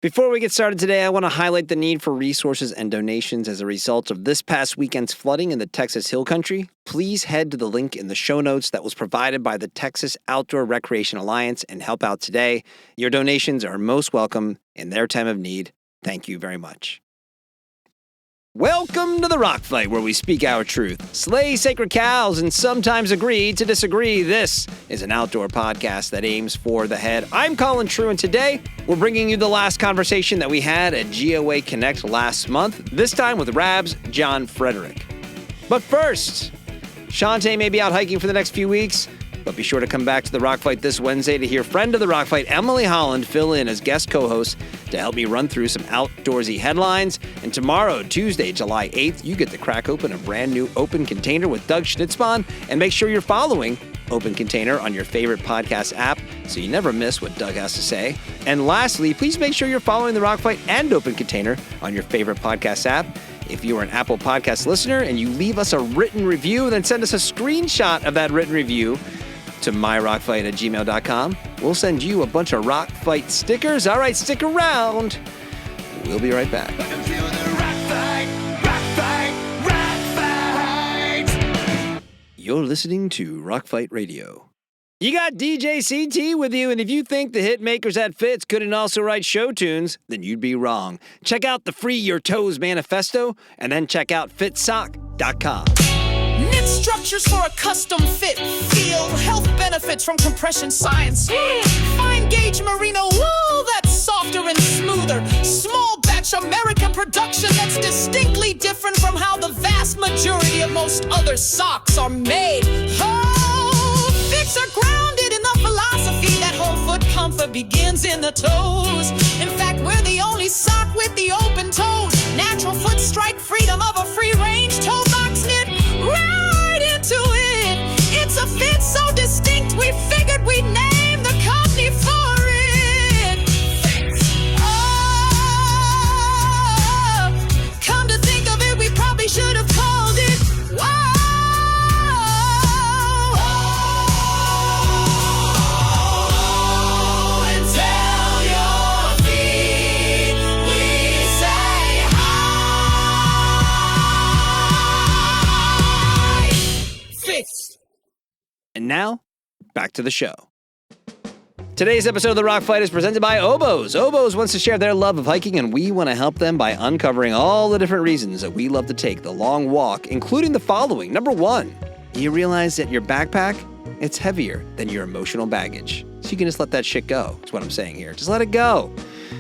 Before we get started today, I want to highlight the need for resources and donations as a result of this past weekend's flooding in the Texas Hill Country. Please head to the link in the show notes that was provided by the Texas Outdoor Recreation Alliance and help out today. Your donations are most welcome in their time of need. Thank you very much. Welcome to the Rock Fight, where we speak our truth, slay sacred cows, and sometimes agree to disagree. This is an outdoor podcast that aims for the head. I'm Colin True, and today we're bringing you the last conversation that we had at GOA Connect last month, this time with Rab's Jon Frederick. But first, Shawnté may be out hiking for the next few weeks, but be sure to come back to the Rock Fight this Wednesday to hear friend of the Rock Fight, Emily Holland, fill in as guest co-host to help me run through some outdoorsy headlines. And tomorrow, Tuesday, July 8th, you get to crack open a brand new Open Container with Doug Schnitzbahn. And make sure you're following Open Container on your favorite podcast app so you never miss what Doug has to say. And lastly, please make sure you're following the Rock Fight and Open Container on your favorite podcast app. If you are an Apple Podcast listener and you leave us a written review, then send us a screenshot of that written review to myrockfight@gmail.com. We'll send you a bunch of Rock Fight stickers. All right, stick around. We'll be right back. Welcome to the Rock Fight, Rock Fight, Rock Fight. You're listening to Rock Fight Radio. You got DJ CT with you, and if you think the hit makers at Fitz couldn't also write show tunes, then you'd be wrong. Check out the Free Your Toes Manifesto, and then check out fitsock.com. Knit structures for a custom fit feel. Health benefits from compression science. Fine gauge merino wool that's softer and smoother. Small batch American production that's distinctly different from how the vast majority of most other socks are made. Oh, Fits are grounded in the philosophy that whole foot comfort begins in the toes. In fact, we're the only sock with the open toes. Natural foot strike freedom of a free range toe box knit. Right into it. It's a fit so distinct we figured we'd name the company for it. Oh, come to think of it, we probably should have called it. Whoa. And tell your feet we say hi. Fixed. And now, back to the show. Today's episode of The Rock Fight is presented by Oboz. Oboz wants to share their love of hiking, and we want to help them by uncovering all the different reasons that we love to take the long walk, including the following. Number one, you realize that your backpack, it's heavier than your emotional baggage. So you can just let that shit go. That's what I'm saying here. Just let it go.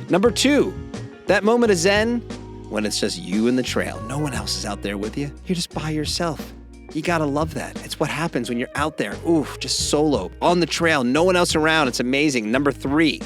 Number two, that moment of zen when it's just you and the trail. No one else is out there with you. You're just by yourself. You gotta love that. It's what happens when you're out there. Oof, just solo, on the trail, no one else around. It's amazing. Number three,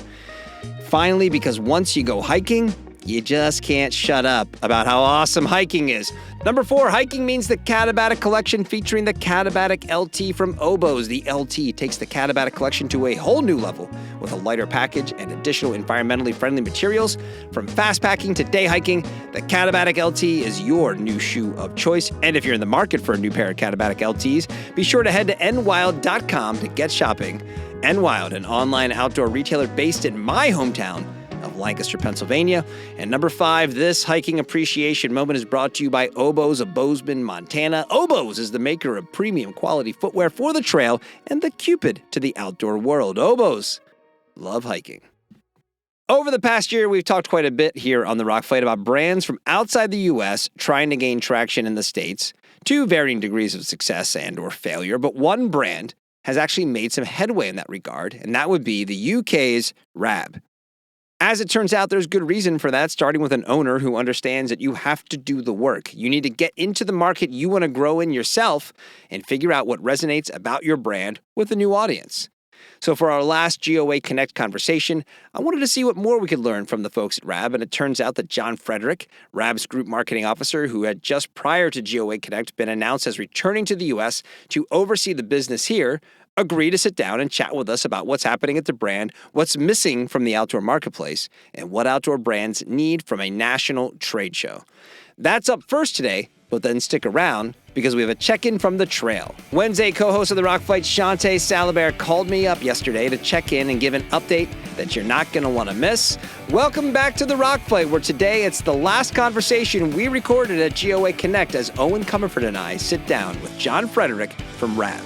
finally, because once you go hiking, you just can't shut up about how awesome hiking is. Number four, hiking means the Katabatic collection featuring the Katabatic LT from Oboz. The LT takes the Katabatic collection to a whole new level with a lighter package and additional environmentally friendly materials. From fast packing to day hiking, the Katabatic LT is your new shoe of choice. And if you're in the market for a new pair of Katabatic LTs, be sure to head to nwild.com to get shopping. Nwild, an online outdoor retailer based in my hometown of Lancaster, Pennsylvania. And number five, this hiking appreciation moment is brought to you by Oboz of Bozeman, Montana. Oboz is the maker of premium quality footwear for the trail and the Cupid to the outdoor world. Oboz, love hiking. Over the past year, we've talked quite a bit here on The Rock Fight about brands from outside the U.S. trying to gain traction in the States to varying degrees of success and or failure. But one brand has actually made some headway in that regard, and that would be the UK's Rab. As it turns out, there's good reason for that, starting with an owner who understands that you have to do the work. You need to get into the market you want to grow in yourself and figure out what resonates about your brand with a new audience. So for our last GOA Connect conversation, I wanted to see what more we could learn from the folks at Rab, and it turns out that Jon Frederick, Rab's group marketing officer, who had just prior to GOA Connect been announced as returning to the U.S. to oversee the business here, agree to sit down and chat with us about what's happening at the brand, what's missing from the outdoor marketplace, and what outdoor brands need from a national trade show. That's up first today, but then stick around because we have a check-in from the trail. Wednesday co-host of the Rock Fight, Shawnté Salabert, called me up yesterday to check in and give an update that you're not going to want to miss. Welcome back to the Rock Fight, where today it's the last conversation we recorded at GOA Connect as Eoin Comerford and I sit down with Jon Frederick from Rab.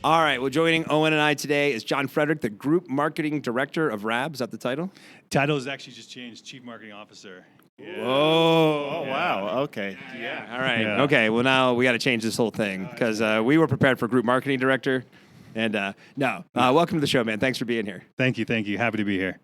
All right, well, joining Eoin and I today is Jon Frederick, the Group Marketing Director of Rab. Is that the title? Title has actually just changed, Chief Marketing Officer. Yeah. Oh, wow. Okay. Yeah. All right. Yeah. Okay. Well, now we got to change this whole thing because we were prepared for Group Marketing Director. And welcome to the show, man. Thanks for being here. Thank you. Happy to be here.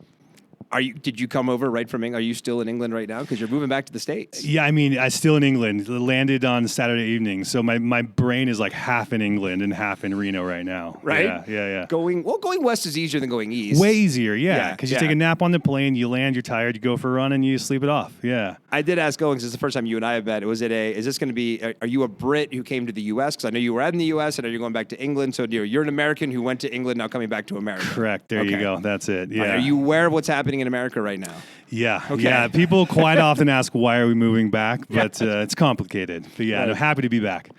Did you come over right from England? Are you still in England right now? Because you're moving back to the States. Yeah, I mean, I'm still in England. Landed on Saturday evening, so my brain is like half in England and half in Reno right now. Right? Yeah. Going west is easier than going east. Way easier, yeah. Because you take a nap on the plane, you land, you're tired, you go for a run, and you sleep it off. Yeah. I did ask Eoin, because it's the first time you and I have met. Is this going to be? Are you a Brit who came to the U.S.? Because I know you were in the U.S. and you're going back to England. So you're an American who went to England, now coming back to America. Correct. There you go. That's it. Yeah. Are you aware of what's happening in America right now? Yeah. Okay. Yeah. People quite often ask, why are we moving back? But it's complicated. But yeah, I'm happy to be back.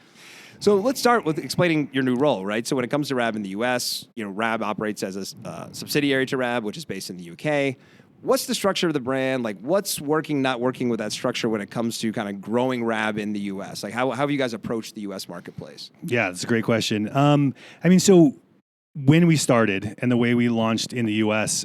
So let's start with explaining your new role, right? So when it comes to Rab in the U.S., Rab operates as a subsidiary to Rab, which is based in the U.K. What's the structure of the brand? Like, what's working, not working with that structure when it comes to kind of growing Rab in the U.S.? Like, how have you guys approached the U.S. marketplace? Yeah, that's a great question. So when we started and the way we launched in the U.S.,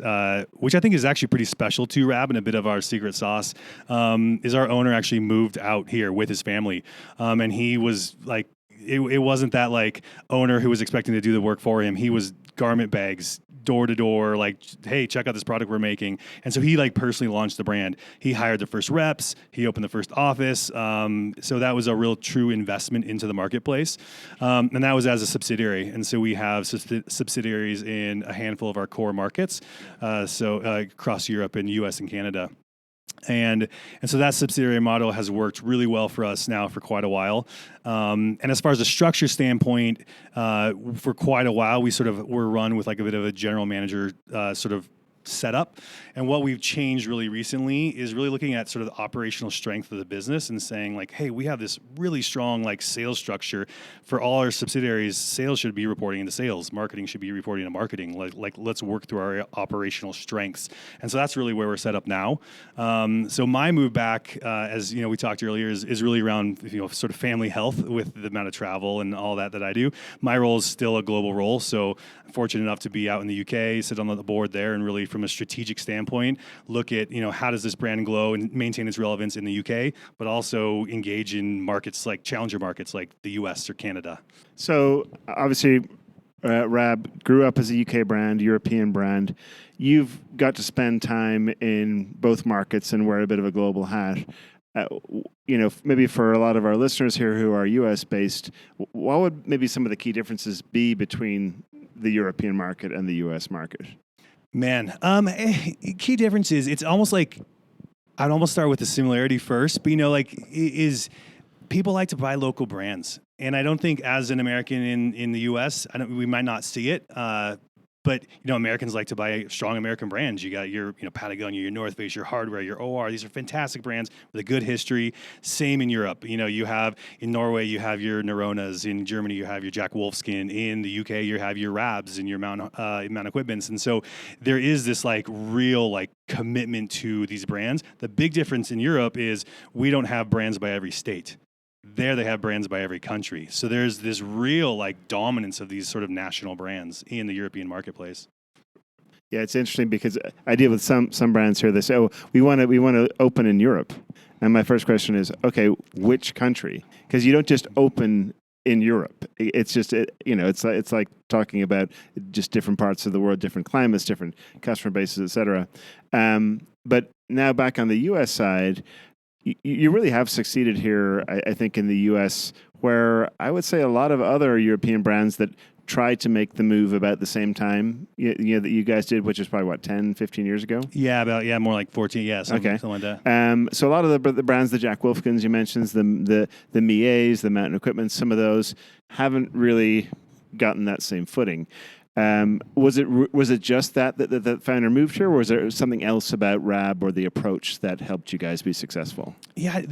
which I think is actually pretty special to Rab and a bit of our secret sauce, is our owner actually moved out here with his family. And he was like, it wasn't that like owner who was expecting to do the work for him. He was garment bags, door to door, like, hey, check out this product we're making. And so he like personally launched the brand. He hired the first reps. He opened the first office. So that was a real true investment into the marketplace. And that was as a subsidiary. And so we have subsidiaries in a handful of our core markets. Across Europe and US and Canada. And so that subsidiary model has worked really well for us now for quite a while. And as far as the structure standpoint, for quite a while, we're run with like a bit of a general manager sort of setup. And what we've changed really recently is really looking at sort of the operational strength of the business and saying like, hey, we have this really strong like sales structure for all our subsidiaries. Sales should be reporting into sales. Marketing should be reporting to marketing. Like let's work through our operational strengths. And so that's really where we're set up now. So my move back, as we talked earlier, is really around sort of family health with the amount of travel and all that I do. My role is still a global role. So I'm fortunate enough to be out in the UK, sit on the board there, and really from a strategic standpoint, look at, how does this brand grow and maintain its relevance in the UK, but also engage in markets like challenger markets like the US or Canada. So obviously, Rab grew up as a UK brand, European brand. You've got to spend time in both markets and wear a bit of a global hat. Maybe for a lot of our listeners here who are US based, what would maybe some of the key differences be between the European market and the US market? Man, key difference is it's almost like I'd almost start with the similarity first, but is people like to buy local brands, and I don't think as an American in the U.S., we might not see it, but Americans like to buy strong American brands. You got your Patagonia, your North Face, your Hardware, your OR. These are fantastic brands with a good history. Same in Europe. You have in Norway you have your Neuronas. In Germany you have your Jack Wolfskin. In the UK you have your Rabs and your Mount Equipments. And so there is this real commitment to these brands. The big difference in Europe is we don't have brands by every state. There they have brands by every country. So there's this real dominance of these sort of national brands in the European marketplace. Yeah, it's interesting because I deal with some brands here. They say, "Oh, we want to open in Europe," and my first question is, "Okay, which country?" Because you don't just open in Europe. It's just it's like talking about just different parts of the world, different climates, different customer bases, etc. But now back on the U.S. side. You really have succeeded here, I think, in the U.S., where I would say a lot of other European brands that tried to make the move about the same time that you guys did, which is probably, 10, 15 years ago? Yeah, more like 14. Something like that. So a lot of the brands, the Jack Wolfskins you mentioned, the Miets, the Mountain Equipment, some of those haven't really gotten that same footing. Was it just that founder moved here, or was there something else about Rab or the approach that helped you guys be successful? Yeah,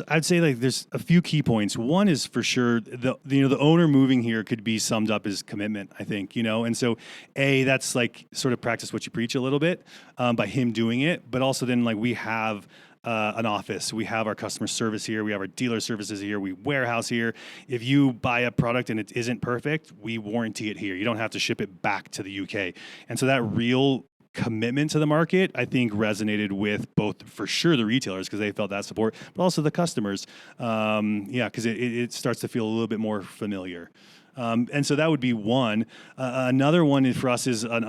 I'd say like there's a few key points. One is for sure the owner moving here could be summed up as commitment, I think, and so that's like sort of practice what you preach a little bit by him doing it, but also then like we have an office. We have our customer service here. We have our dealer services here. We warehouse here. If you buy a product and it isn't perfect, we warranty it here. You don't have to ship it back to the UK. And so that real commitment to the market, I think, resonated with both, for sure, the retailers because they felt that support, but also the customers. Because it starts to feel a little bit more familiar. And so that would be one. Another one for us is an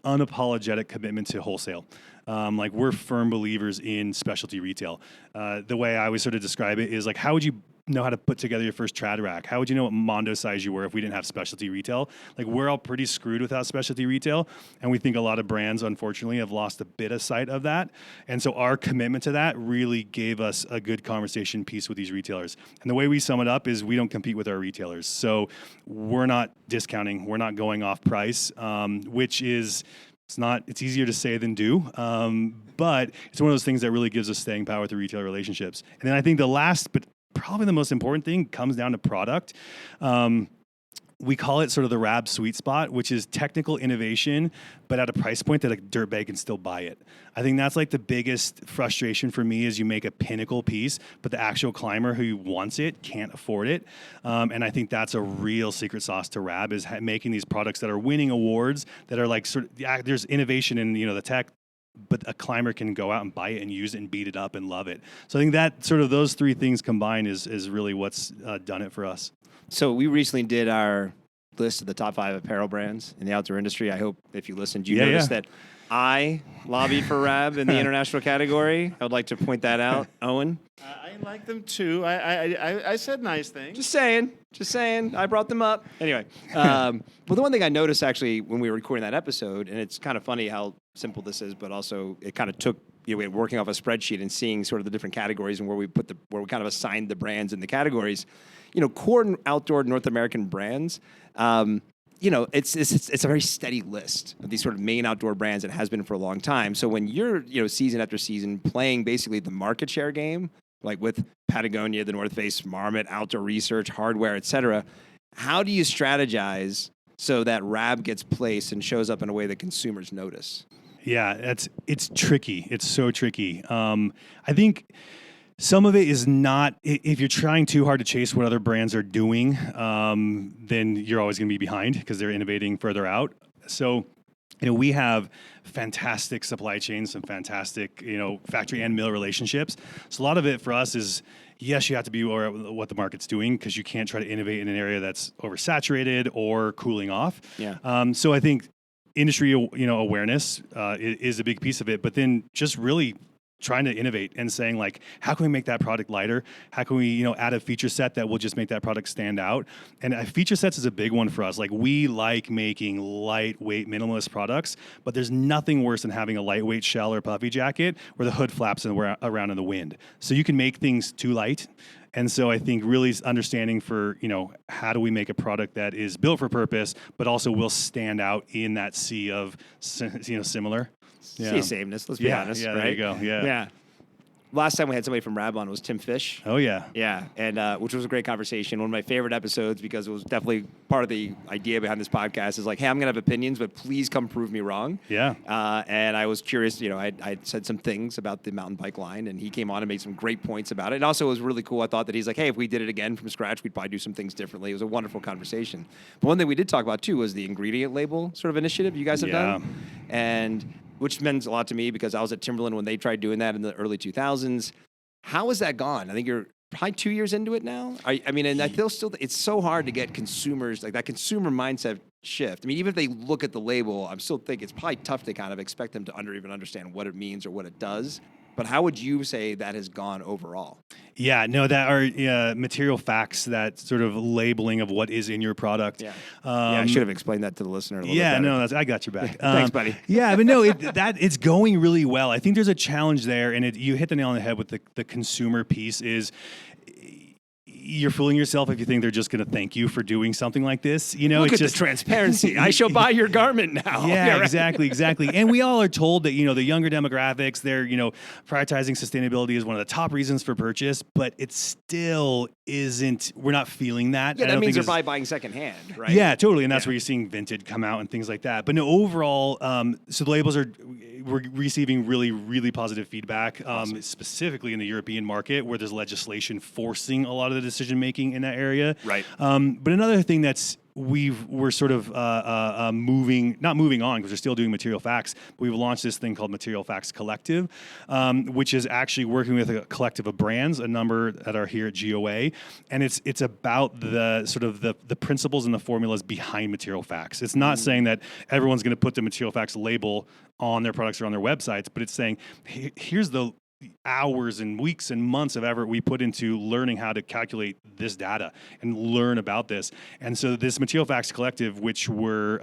unapologetic commitment to wholesale. Like we're firm believers in specialty retail. The way I always sort of describe it is like, how would you know how to put together your first trad rack? How would you know what Mondo size you were if we didn't have specialty retail? Like we're all pretty screwed without specialty retail. And we think a lot of brands, unfortunately, have lost a bit of sight of that. And so our commitment to that really gave us a good conversation piece with these retailers. And the way we sum it up is we don't compete with our retailers. So we're not discounting. We're not going off price, which is... It's easier to say than do, but it's one of those things that really gives us staying power with the retailer relationships. And then I think the last, but probably the most important thing comes down to product. We call it sort of the Rab sweet spot, which is technical innovation, but at a price point that a dirtbag can still buy it. I think that's like the biggest frustration for me is you make a pinnacle piece, but the actual climber who wants it can't afford it. And I think that's a real secret sauce to Rab is making these products that are winning awards that are like there's innovation in the tech, but a climber can go out and buy it and use it and beat it up and love it. So I think that sort of those three things combined is really what's done it for us. So we recently did our list of the top 5 apparel brands in the outdoor industry. I hope if you listened, you noticed that I lobbied for Rab in the international category. I would like to point that out. Owen? I like them too. I said nice things. Just saying. I brought them up. Anyway, well, the one thing I noticed actually when we were recording that episode, and it's kind of funny how simple this is, but also it kind of took working off a spreadsheet and seeing sort of the different categories and where we kind of assigned the brands in the categories. Core outdoor North American brands. It's a very steady list of these sort of main outdoor brands. It has been for a long time. So when you're season after season playing basically the market share game, like with Patagonia, the North Face, Marmot, Outdoor Research, Hardware, etc., how do you strategize so that Rab gets placed and shows up in a way that consumers notice? Yeah, it's tricky. It's so tricky. I think some of it is not, if you're trying too hard to chase what other brands are doing, then you're always going to be behind because they're innovating further out. So, we have fantastic supply chains and fantastic, factory and mill relationships. So a lot of it for us is, yes, you have to be aware of what the market's doing because you can't try to innovate in an area that's oversaturated or cooling off. Yeah. So I think industry, awareness is a big piece of it, but then just really trying to innovate and saying like, how can we make that product lighter? How can we, add a feature set that will just make that product stand out? And feature sets is a big one for us. Like we like making lightweight minimalist products, but there's nothing worse than having a lightweight shell or puffy jacket where the hood flaps around in the wind. So you can make things too light. And so I think really understanding for, how do we make a product that is built for purpose, but also will stand out in that sea of, similar. Sea of sameness, let's be honest. Yeah, right? There you go. Yeah. Last time we had somebody from Rab on was Tim Fish. Oh, yeah. Yeah, and which was a great conversation. One of my favorite episodes because it was definitely part of the idea behind this podcast is like, hey, I'm going to have opinions, but please come prove me wrong. Yeah. And I was curious, I said some things about the mountain bike line, and he came on and made some great points about it. And also it was really cool. I thought that he's like, hey, if we did it again from scratch, we'd probably do some things differently. It was a wonderful conversation. But one thing we did talk about, too, was the ingredient label sort of initiative you guys have done. And which meant a lot to me because I was at Timberland when they tried doing that in the early 2000s. How has that gone? I think you're probably 2 years into it now. And I feel still it's so hard to get consumers, like that consumer mindset shift. I mean, even if they look at the label, I'm still thinking it's probably tough to kind of expect them to even understand what it means or what it does. But how would you say that has gone overall? Yeah, no, that are material facts, that sort of labeling of what is in your product. Yeah, I should have explained that to the listener a little bit better. No, I got your back. Thanks, buddy. Yeah, but no, it's going really well. I think there's a challenge there, and you hit the nail on the head with the consumer piece is, you're fooling yourself if you think they're just going to thank you for doing something like this. Look it's at just the transparency. I shall buy your garment now. Yeah, right. exactly. And we all are told that, the younger demographics, they're, prioritizing sustainability is one of the top reasons for purchase, but it still isn't, we're not feeling that. Yeah, that means they're probably buying secondhand, right? Yeah, totally. And that's where you're seeing Vinted come out and things like that. But no, overall, so the labels we're receiving really, really positive feedback, specifically in the European market where there's legislation forcing a lot of the decision making in that area. Right. But another thing that's we're sort of not moving on because we're still doing material facts. But we've launched this thing called Material Facts Collective, which is actually working with a collective of brands, a number that are here at GOA, and it's about the sort of the principles and the formulas behind material facts. It's not saying that everyone's going to put the material facts label on their products or on their websites, but it's saying here's the hours and weeks and months of effort we put into learning how to calculate this data and learn about this. And so this Material Facts Collective, which we're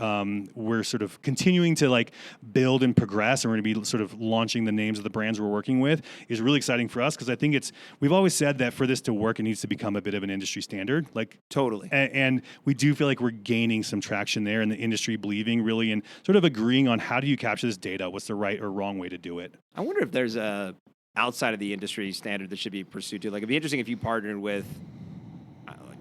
sort of continuing to build and progress, and we're going to be sort of launching the names of the brands we're working with, is really exciting for us because I think we've always said that for this to work, it needs to become a bit of an industry standard. Totally. And we do feel like we're gaining some traction there, and the industry believing really and sort of agreeing on how do you capture this data, what's the right or wrong way to do it. I wonder if there's a outside of the industry standard that should be pursued too. It'd be interesting if you partnered with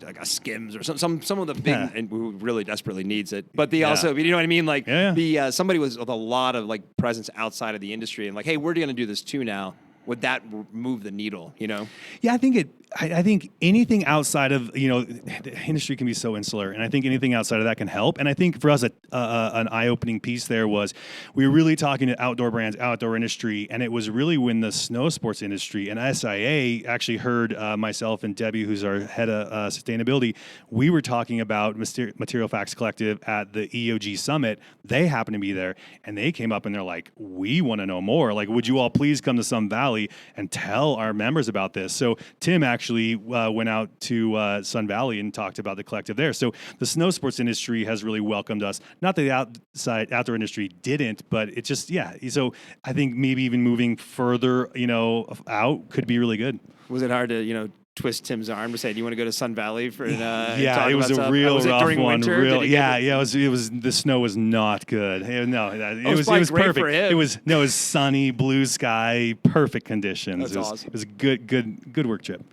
like a Skims or some of the big and who really desperately needs it. But also, you know what I mean? Somebody with a lot of presence outside of the industry and hey, we're going to do this too now. Would that move the needle? Yeah, I think anything outside of, the industry can be so insular, and I think anything outside of that can help. And I think for us, an eye-opening piece there was we were really talking to outdoor brands, outdoor industry, and it was really when the snow sports industry and SIA actually heard myself and Debbie, who's our head of sustainability, we were talking about Material Facts Collective at the EOG Summit. They happened to be there, and they came up and they're like, we want to know more. Would you all please come to Sun Valley and tell our members about this? So Tim actually went out to Sun Valley and talked about the collective there. So the snow sports industry has really welcomed us. Not that the outdoor industry didn't, but it just, So I think maybe even moving further, out could be really good. Was it hard to, twist Tim's arm to say, "Do you want to go to Sun Valley for?" It was a real rough one. Winter? It was. The snow was not good. It was perfect. For him. It was sunny, blue sky, perfect conditions. That's awesome. It was a good work trip.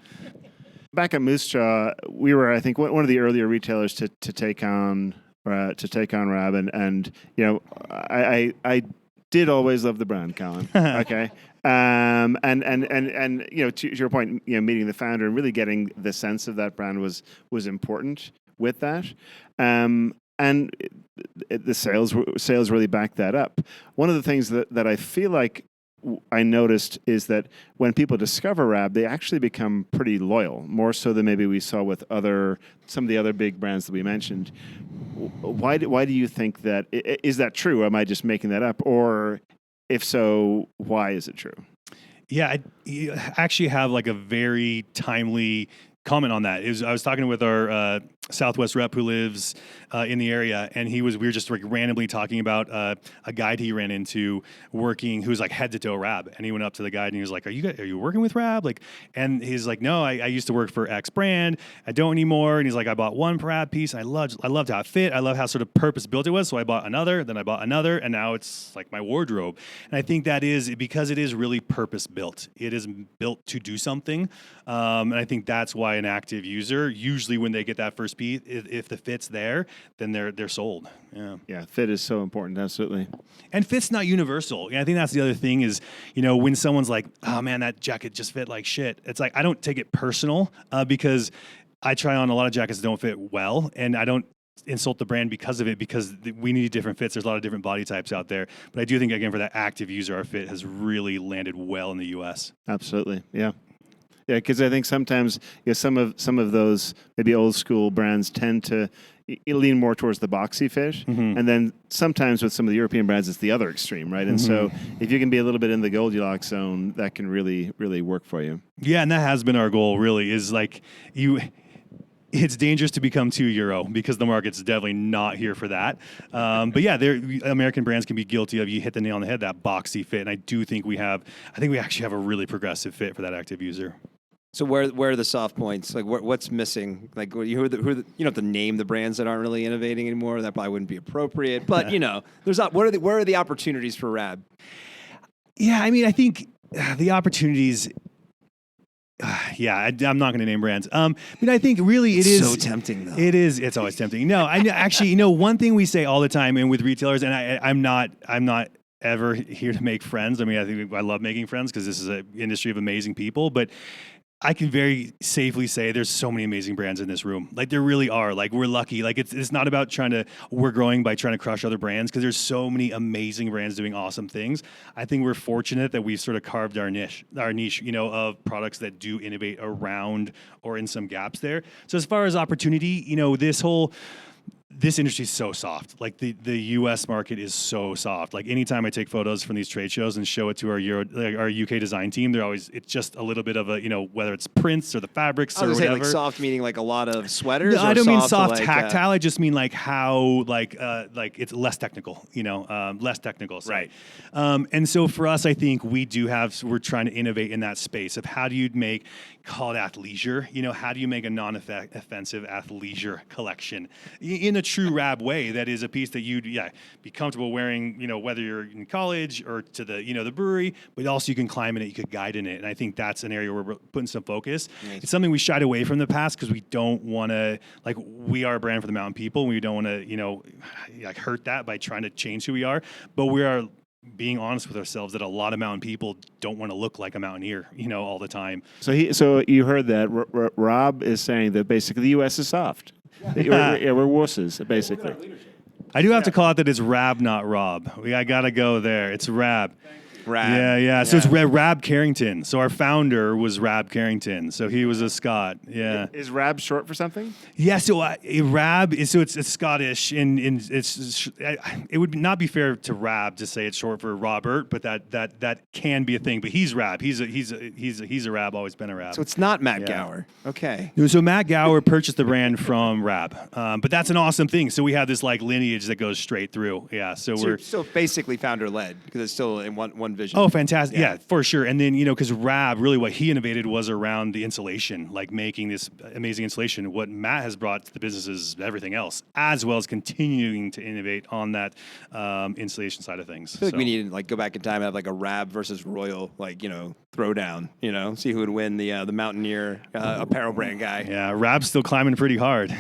Back at Moose Jaw, we were, I think, one of the earlier retailers to take on Rab, and I did always love the brand, Colin. Okay. And to your point, meeting the founder and really getting the sense of that brand was important with that. And the sales really backed that up. One of the things that I feel like I noticed is that when people discover Rab, they actually become pretty loyal, more so than maybe we saw with some of the other big brands that we mentioned. Why do you think that? Is that true? Or am I just making that up? Or if so, why is it true? Yeah, I actually have a very timely comment on that. I was talking with our Southwest rep who lives in the area, and we were just randomly talking about a guide he ran into working, who's head to toe Rab, and he went up to the guide and he was like, "Are you working with Rab?" And he's like, "No, I used to work for X brand. I don't anymore." And he's like, "I bought one Rab piece. I loved how it fit. I love how sort of purpose built it was. So I bought another, then I bought another, and now it's my wardrobe." And I think that is because it is really purpose built. It is built to do something, and I think that's why an active user, usually when they get that first piece, if the fit's there, then they're sold. Yeah, fit is so important, absolutely. And fit's not universal. I think that's the other thing is, when someone's like, "Oh man, that jacket just fit like shit," it's I don't take it personal because I try on a lot of jackets that don't fit well, and I don't insult the brand because of it, because we need different fits. There's a lot of different body types out there. But I do think, again, for that active user, our fit has really landed well in the U.S. Absolutely, yeah. Yeah, because I think sometimes some of those maybe old school brands tend to lean more towards the boxy fish, and then sometimes with some of the European brands, it's the other extreme, right? And so if you can be a little bit in the Goldilocks zone, that can really, really work for you. Yeah, and that has been our goal. Really, is like it's dangerous to become too Euro because the market's definitely not here for that. But yeah, American brands can be guilty of, you hit the nail on the head, that boxy fit. And I do think we actually have a really progressive fit for that active user. So where are the soft points? Like what's missing? Like you don't have to name the brands that aren't really innovating anymore. That probably wouldn't be appropriate. But where are the opportunities for Rab? Yeah, I mean, I think the opportunities. I'm not going to name brands. But I think really it is so tempting, though. It is. It's always tempting. No, I actually, one thing we say all the time, and with retailers, and I'm not ever here to make friends. I mean, I think I love making friends because this is an industry of amazing people. But I can very safely say there's so many amazing brands in this room. Like there really are. Like we're lucky. Like it's not about we're growing by trying to crush other brands, because there's so many amazing brands doing awesome things. I think we're fortunate that we've sort of carved our niche, of products that do innovate around or in some gaps there. So as far as opportunity, this industry is so soft. Like the U.S. market is so soft. Like anytime I take photos from these trade shows and show it to our UK design team, it's just a little bit of a, whether it's prints or the fabrics or whatever. Like soft meaning like a lot of sweaters. No, I don't mean soft tactile. I just mean like how like it's less technical. Less technical. Sorry. Right. And so for us, I think we're trying to innovate in that space of how do you call it athleisure? How do you make a non-offensive athleisure collection in a true Rab way that is a piece that you'd be comfortable wearing, whether you're in college or to the the brewery, but also you can climb in it, you could guide in it. And I think that's an area where we're putting some focus. Nice. It's something we shied away from in the past because we don't want to, we are a brand for the mountain people, and we don't want to, hurt that by trying to change who we are. But we are being honest with ourselves that a lot of mountain people don't want to look like a mountaineer, all the time. So you heard that Rob is saying that basically the U.S. is soft. We're wusses, basically. I do have to call it that it's Rab, not Rob. I got to go there. It's Rab. Rab. Yeah. So it's Rab Carrington. So our founder was Rab Carrington. So he was a Scot. Yeah. Is Rab short for something? Yeah. So Rab is it's Scottish, and it would not be fair to Rab to say it's short for Robert, but that can be a thing. But he's Rab. He's a Rab. Always been a Rab. So it's not Matt Gower. Okay. So Matt Gower purchased the brand from Rab, but that's an awesome thing. So we have this lineage that goes straight through. Yeah. So we're still basically founder led because it's still in one vision. Oh, fantastic. Yeah, for sure. And then, because Rab, really what he innovated was around the insulation, like making this amazing insulation. What Matt has brought to the business is everything else, as well as continuing to innovate on that insulation side of things. I feel like we need to go back in time and have a Rab versus Royal, throwdown, see who would win the Mountaineer apparel brand guy. Yeah, Rab's still climbing pretty hard.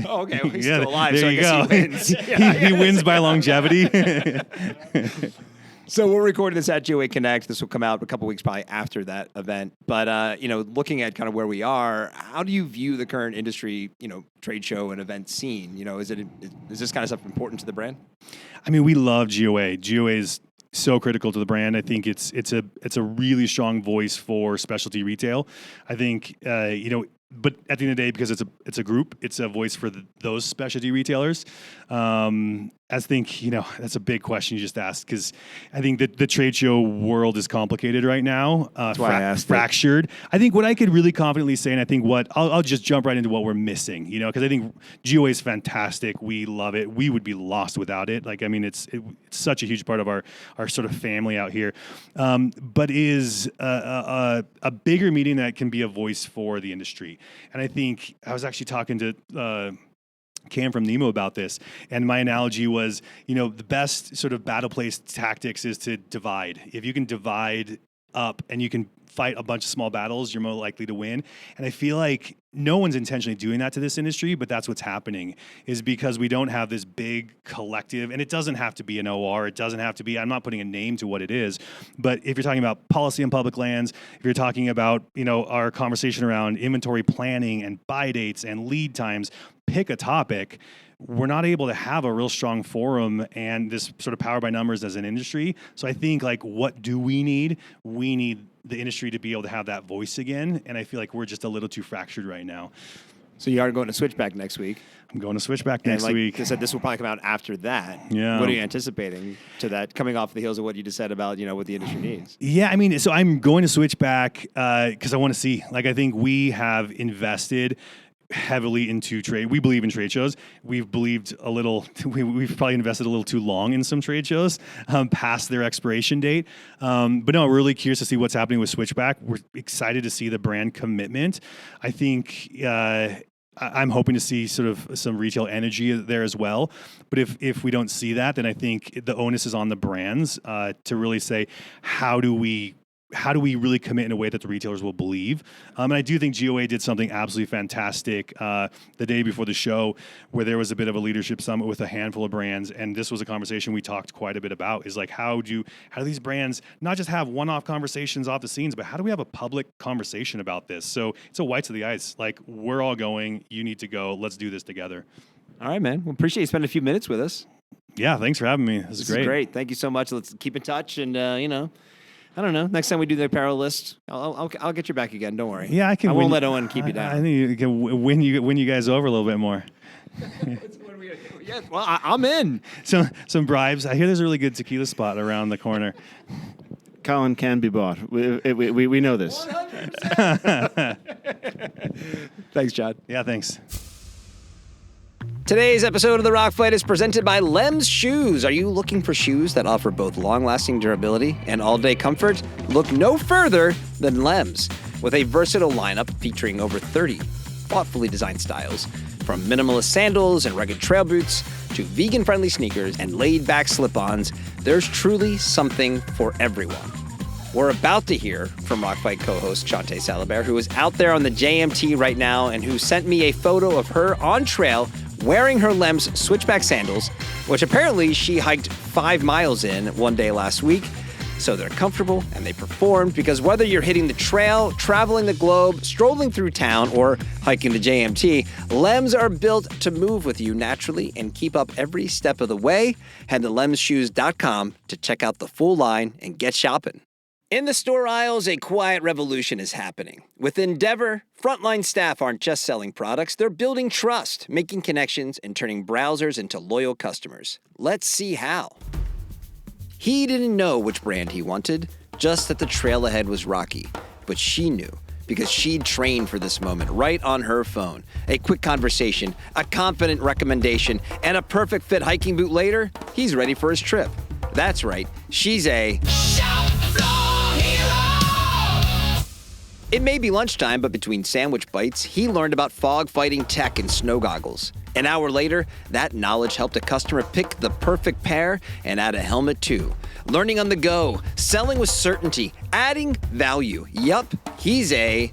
Oh, okay. Well, he's still alive, there so you I guess go. he wins. He wins by longevity. So we're recording this at GOA Connect. This will come out a couple weeks probably after that event. But, looking at kind of where we are, how do you view the current industry, trade show and event scene? Is this kind of stuff important to the brand? I mean, we love GOA. GOA is so critical to the brand. I think it's a really strong voice for specialty retail. I think, but at the end of the day, because it's a group, it's a voice for those specialty retailers. I think, that's a big question you just asked, because I think that the trade show world is complicated right now. That's why I asked fractured. I think what I could really confidently say, and I think I'll just jump right into what we're missing, because I think GOA is fantastic. We love it. We would be lost without it. It's such a huge part of our sort of family out here. But is a bigger meeting that can be a voice for the industry. And I think I was actually talking to Cam from Nemo about this, and my analogy was, the best sort of battle place tactics is to divide. If you can divide up and you can fight a bunch of small battles, you're more likely to win. And I feel like no one's intentionally doing that to this industry, but that's what's happening, is because we don't have this big collective, and it doesn't have to be an OR. It doesn't have to be, I'm not putting a name to what it is, but if you're talking about policy on public lands, if you're talking about, our conversation around inventory planning and buy dates and lead times, pick a topic. We're not able to have a real strong forum and this sort of power by numbers as an industry. So I think what do we need? We need the industry to be able to have that voice again. And I feel like we're just a little too fractured right now. So you are going to Switchback next week. I'm going to Switchback next and like week. I said, this will probably come out after that. Yeah. What are you anticipating to that, coming off the heels of what you just said about, what the industry needs? Yeah, I mean, so I'm going to Switchback because I want to see. Like, I think we have invested heavily into trade. We believe in trade shows. We've believed a little. We've probably invested a little too long in some trade shows past their expiration date. But no, we're really curious to see what's happening with Switchback. We're excited to see the brand commitment. I think. I'm hoping to see sort of some retail energy there as well. But if we don't see that, then I think the onus is on the brands to really say, how do we really commit in a way that the retailers will believe? And I do think GOA did something absolutely fantastic the day before the show, where there was a bit of a leadership summit with a handful of brands, and this was a conversation we talked quite a bit about. Is like, how do these brands not just have one-off conversations off the scenes, but how do we have a public conversation about this? So it's a white to the ice. Like, we're all going. You need to go. Let's do this together. All right, man. Well, appreciate you spending a few minutes with us. Yeah, thanks for having me. This is great. Thank you so much. Let's keep in touch, and I don't know. Next time we do the apparel list, I'll get you back again. Don't worry. Yeah, I can. I won't let Owen keep you down. I think you can win you guys over a little bit more. Yeah, well, I'm in. So some bribes. I hear there's a really good tequila spot around the corner. Colin can be bought. We know this. Thanks, John. Yeah, thanks. Today's episode of The Rock Fight is presented by Lems Shoes. Are you looking for shoes that offer both long-lasting durability and all-day comfort? Look no further than Lems. With a versatile lineup featuring over 30 thoughtfully designed styles, from minimalist sandals and rugged trail boots to vegan-friendly sneakers and laid-back slip-ons, there's truly something for everyone. We're about to hear from Rock Fight co-host Shawnté Salabert, who is out there on the JMT right now and who sent me a photo of her on trail wearing her Lems Switchback sandals, which apparently she hiked 5 miles in one day last week. So they're comfortable and they performed, because whether you're hitting the trail, traveling the globe, strolling through town, or hiking the JMT, Lems are built to move with you naturally and keep up every step of the way. Head to lemsshoes.com to check out the full line and get shopping. In the store aisles, a quiet revolution is happening. With Endeavor, frontline staff aren't just selling products, they're building trust, making connections, and turning browsers into loyal customers. Let's see how. He didn't know which brand he wanted, just that the trail ahead was rocky. But she knew, because she'd trained for this moment right on her phone. A quick conversation, a confident recommendation, and a perfect fit hiking boot later, he's ready for his trip. That's right, she's a It may be lunchtime, but between sandwich bites, he learned about fog fighting tech and snow goggles. An hour later, that knowledge helped a customer pick the perfect pair and add a helmet too. Learning on the go, selling with certainty, adding value. Yup, he's a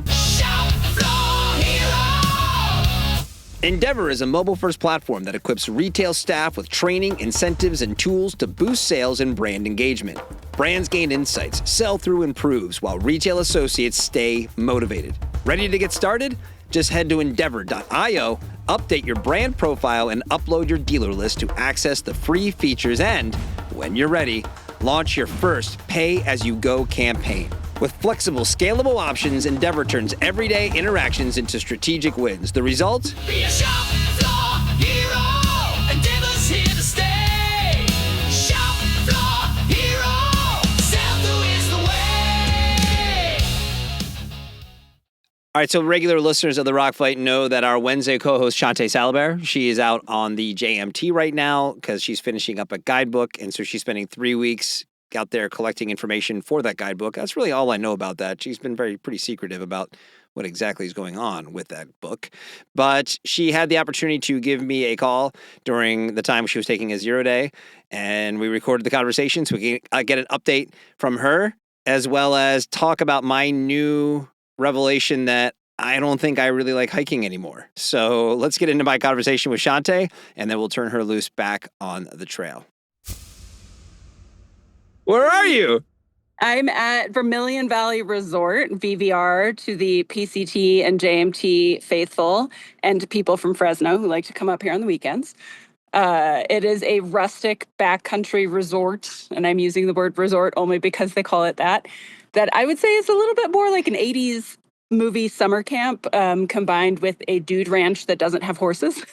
Endeavor is a mobile-first platform that equips retail staff with training, incentives, and tools to boost sales and brand engagement. Brands gain insights, sell-through improves, while retail associates stay motivated. Ready to get started? Just head to endeavor.io, update your brand profile, and upload your dealer list to access the free features, and when you're ready, launch your first pay-as-you-go campaign. With flexible, scalable options, Endeavor turns everyday interactions into strategic wins. The result? Be a shop floor hero. Endeavor's here to stay. Shop floor hero. Sell-through is the way. All right, so regular listeners of The Rock Fight know that our Wednesday co-host, Shawnté Salabert, she is out on the JMT right now because she's finishing up a guidebook, and so she's spending 3 weeks out there collecting information for that guidebook. That's really all I know about that. She's been pretty secretive about what exactly is going on with that book. But she had the opportunity to give me a call during the time she was taking a 0 day, and we recorded the conversation so we can get an update from her, as well as talk about my new revelation that I don't think I really like hiking anymore. So let's get into my conversation with Shawnté, and then we'll turn her loose back on the trail. Where are you? I'm at Vermilion Valley Resort, VVR, to the PCT and JMT faithful and people from Fresno who like to come up here on the weekends. It is a rustic backcountry resort, and I'm using the word resort only because they call it that. That I would say is a little bit more like an 80s movie summer camp combined with a dude ranch that doesn't have horses.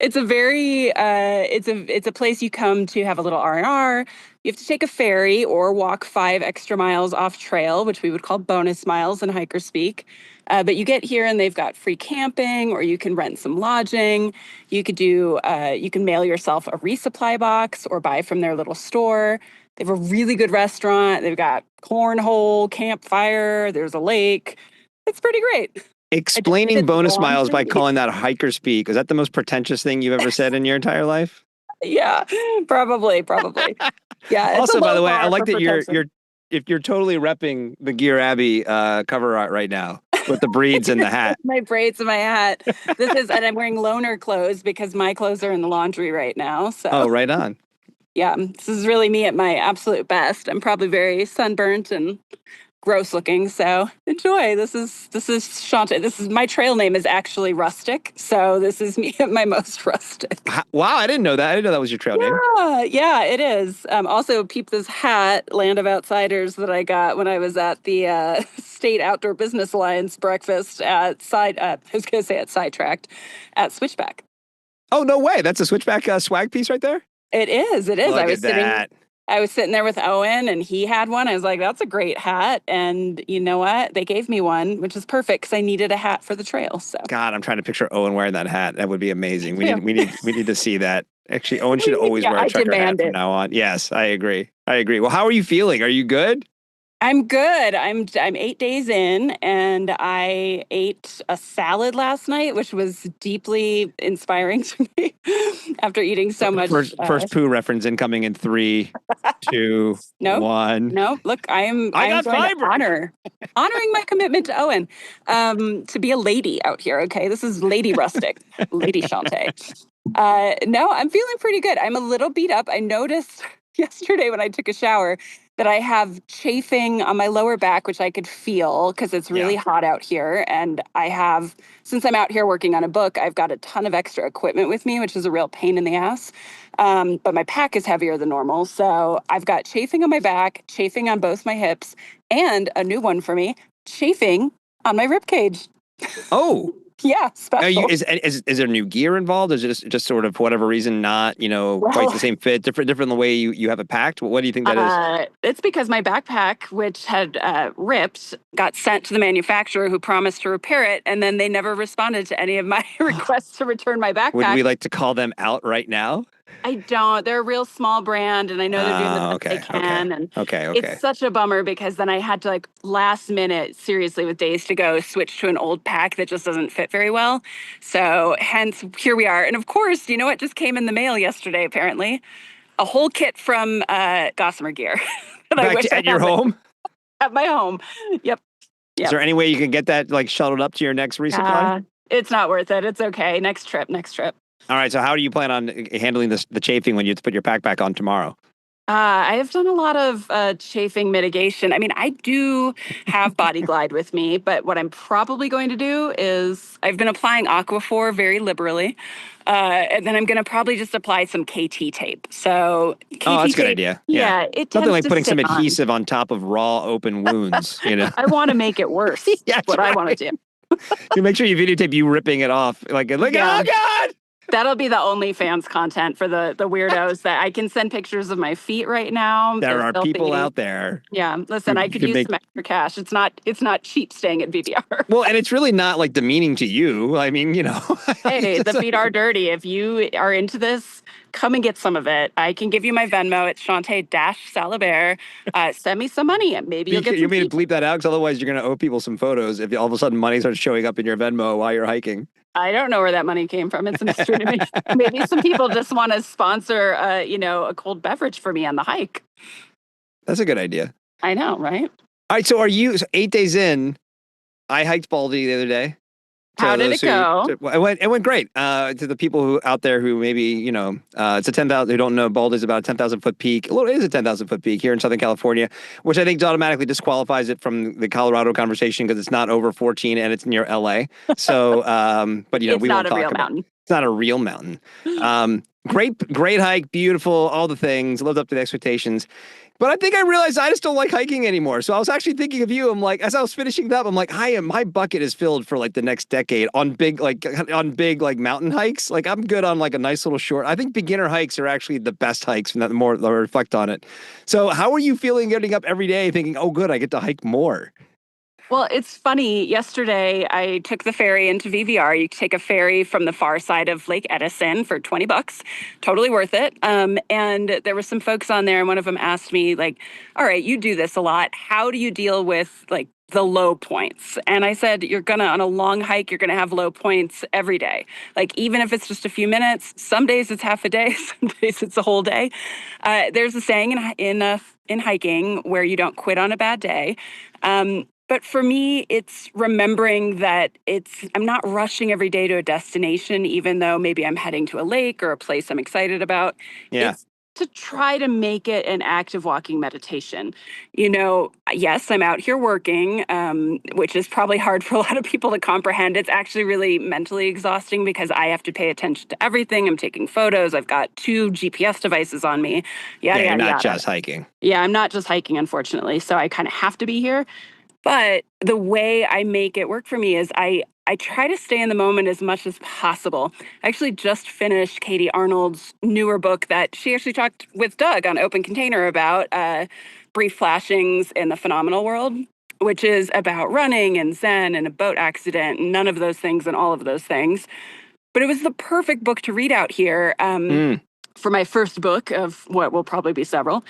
It's a very it's a place you come to have a little R&R. You have to take a ferry or walk 5 extra miles off trail, which we would call bonus miles in hiker speak. But you get here and they've got free camping, or you can rent some lodging. You can mail yourself a resupply box or buy from their little store. They have a really good restaurant. They've got cornhole, campfire. There's a lake. It's pretty great. Explaining bonus miles by laundry. calling that hiker speak. Is that the most pretentious thing you've ever said in your entire life? Yeah, probably. Yeah. It's Also, a by low the way, I bar like for that you're protection. if you're totally repping the Gear Abbey cover art right now with the breeds and the hat. My braids and my hat. And I'm wearing loaner clothes because my clothes are in the laundry right now. So Oh, right on. yeah, this is really me at my absolute best. I'm probably very sunburnt and gross looking. So enjoy. This is Shawnté. My trail name is actually Rustic. So this is me at my most rustic. Wow, I didn't know that. I didn't know that was your trail name. Yeah, it is. Also, peep this hat, Land of Outsiders, that I got when I was at the State Outdoor Business Alliance breakfast at I was going to say at Sidetracked, at Switchback. Oh, no way. That's a switchback swag piece right there? It is. Look at that. I was sitting there with Owen, and he had one. I was like, "That's a great hat." And you know what? They gave me one, which is perfect because I needed a hat for the trail. So God, I'm trying to picture Owen wearing that hat. That would be amazing. Yeah. We need to see that. Actually, Owen should always Yeah, wear a I trucker hat demand from it. now on. Yes, I agree. Well, how are you feeling? Are you good? I'm good. I'm 8 days in, and I ate a salad last night, which was deeply inspiring to me after eating so much. First poo reference incoming in 3, 2, Nope. 1. No, look, I'm got going fiber. to honoring my commitment to Owen, to be a lady out here. Okay, this is Lady Rustic, Lady Shawnté. No, I'm feeling pretty good. I'm a little beat up. I noticed yesterday when I took a shower that I have chafing on my lower back, which I could feel because it's really hot out here. And since I'm out here working on a book, I've got a ton of extra equipment with me, which is a real pain in the ass. But my pack is heavier than normal. So I've got chafing on my back, chafing on both my hips, and a new one for me, chafing on my rib cage. Oh. Yeah, special. Is there new gear involved? Is it just sort of for whatever reason not quite the same fit, different the way you have it packed? What do you think that is? It's because my backpack, which had ripped, got sent to the manufacturer who promised to repair it, and then they never responded to any of my requests to return my backpack. Would we like to call them out right now? I don't. They're a real small brand, and I know they're doing the best they can. And Okay. it's such a bummer because then I had to last minute, seriously, with days to go, switch to an old pack that just doesn't fit very well. So hence here we are. And of course, you know what just came in the mail yesterday? Apparently, a whole kit from Gossamer Gear. At your home? At my home. Yep. Is there any way you can get that shuttled up to your next resupply? It's not worth it. It's okay. Next trip. All right. So how do you plan on handling the chafing when you have to put your pack back on tomorrow? I have done a lot of chafing mitigation. I mean, I do have Body Glide with me, but what I'm probably going to do is I've been applying Aquaphor very liberally, and then I'm going to probably just apply some KT tape. So KT that's a good tape, idea. Yeah, it Nothing tends like to putting some sit on. adhesive on top of raw open wounds. I want to make it worse. Yeah, what I want to do. You make sure you videotape you ripping it off. Oh God! That'll be the OnlyFans content for the weirdos that I can send pictures of my feet right now. There are people out there. Yeah, listen, I could use some extra cash. It's not cheap staying at VVR. Well, and it's really not demeaning to you. I mean, Hey, the feet are dirty. If you are into this, come and get some of it. I can give you my Venmo. It's Shawnté-Salabert. Send me some money and maybe you'll get some You mean feet. to bleep that out? Because otherwise you're going to owe people some photos if all of a sudden money starts showing up in your Venmo while you're hiking. I don't know where that money came from. It's a mystery to me. Maybe some people just want to sponsor, a cold beverage for me on the hike. That's a good idea. I know, right? All right. So 8 days in, I hiked Baldy the other day. How did it go? It went great. To the people out there who maybe, it's a 10,000, who don't know, Baldy is about a 10,000 foot peak. It is a 10,000 foot peak here in Southern California, which I think automatically disqualifies it from the Colorado conversation because it's not over 14 and it's near LA. So, but it's we not won't a talk real about mountain. It's not a real mountain. Great hike, beautiful, all the things, lived up to the expectations. But I think I realized I just don't like hiking anymore. So I was actually thinking of you. I'm like, as I was finishing that, I'm like, my bucket is filled for like the next decade on big mountain hikes. Like I'm good on like a nice little short. I think beginner hikes are actually the best hikes, and the more I reflect on it. So how are you feeling getting up every day thinking, oh, good, I get to hike more? Well, it's funny. Yesterday, I took the ferry into VVR. You take a ferry from the far side of Lake Edison for $20. Totally worth it. And there were some folks on there, and one of them asked me, like, all right, you do this a lot. How do you deal with like the low points? And I said, on a long hike, you're gonna have low points every day. Like, even if it's just a few minutes, some days it's half a day, some days it's a whole day. There's a saying in hiking where you don't quit on a bad day. But for me, it's remembering that I'm not rushing every day to a destination, even though maybe I'm heading to a lake or a place I'm excited about. Yeah. It's to try to make it an active walking meditation. You know, yes, I'm out here working, which is probably hard for a lot of people to comprehend. It's actually really mentally exhausting because I have to pay attention to everything. I'm taking photos. I've got 2 GPS devices on me. You're not Yada. just hiking. Yeah, I'm not just hiking, unfortunately. So I kind of have to be here. But the way I make it work for me is I try to stay in the moment as much as possible. I actually just finished Katie Arnold's newer book that she actually talked with Doug on Open Container about, Brief Flashings in the Phenomenal World, which is about running and Zen and a boat accident and none of those things and all of those things. But it was the perfect book to read out here. For my first book of what will probably be several,